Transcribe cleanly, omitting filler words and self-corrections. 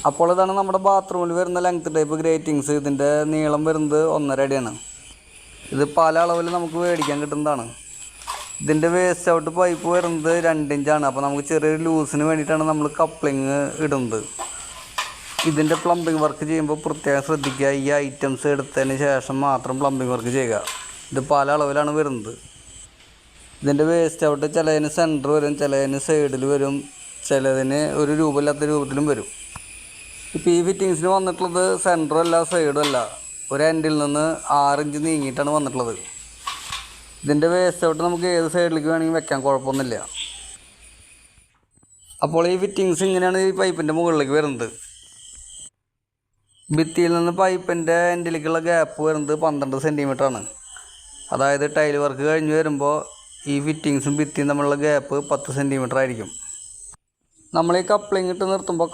അപ്പോൾ ഇതാണ് നമ്മുടെ ബാത്റൂമിൽ വരുന്ന ലെങ്ത് ടൈപ്പ് ഗ്രേറ്റിങ്സ്. ഇതിൻ്റെ നീളം വരുന്നത് 1.5 അടിയാണ്. ഇത് പല അളവിൽ നമുക്ക് മേടിക്കാൻ കിട്ടുന്നതാണ്. ഇതിൻ്റെ വേസ്റ്റ് ഔട്ട് പൈപ്പ് വരുന്നത് 2 ഇഞ്ചാണ്. അപ്പോൾ നമുക്ക് ചെറിയൊരു ലൂസിന് വേണ്ടിയിട്ടാണ് നമ്മൾ കപ്ലിങ് ഇടുന്നത്. ഇതിൻ്റെ പ്ലംബിംഗ് വർക്ക് ചെയ്യുമ്പോൾ പ്രത്യേകം ശ്രദ്ധിക്കുക, ഈ ഐറ്റംസ് എടുത്തതിന് ശേഷം മാത്രം പ്ലംബിംഗ് വർക്ക് ചെയ്യുക. ഇത് പല അളവിലാണ് വരുന്നത്. ഇതിൻ്റെ വേസ്റ്റ് ഔട്ട് ചിലതിന് സെൻറ്റർ വരും, ചിലതിന് സൈഡിൽ വരും, ചിലതിന് ഒരു രൂപമില്ലാത്ത രൂപത്തിലും വരും. ഇപ്പോൾ ഈ ഫിറ്റിങ്സിന് വന്നിട്ടുള്ളത് സെൻറ്ററും അല്ല സൈഡും അല്ല, ഒരു എൻഡിൽ നിന്ന് 6 ഇഞ്ച് നീങ്ങിയിട്ടാണ് വന്നിട്ടുള്ളത്. ഇതിൻ്റെ വേസ്റ്റ് ഔട്ട് നമുക്ക് ഏത് സൈഡിലേക്ക് വേണമെങ്കിൽ വെക്കാൻ, കുഴപ്പമൊന്നുമില്ല. അപ്പോൾ ഈ ഫിറ്റിങ്സ് ഇങ്ങനെയാണ് ഈ പൈപ്പിൻ്റെ മുകളിലേക്ക് വരുന്നത്. ഭിത്തിയിൽ നിന്ന് പൈപ്പിൻ്റെ എൻഡിലേക്കുള്ള ഗ്യാപ്പ് വരുന്നത് 12 സെൻറ്റിമീറ്ററാണ്. അതായത് ടൈൽ വർക്ക് കഴിഞ്ഞ് വരുമ്പോൾ ഈ ഫിറ്റിങ്സും ഭിത്തിയും തമ്മിലുള്ള ഗ്യാപ്പ് 10 സെൻറ്റിമീറ്റർ ആയിരിക്കും. നമ്മൾ ഈ കപ്ലിങ് ഇട്ട് നിർത്തുമ്പോൾ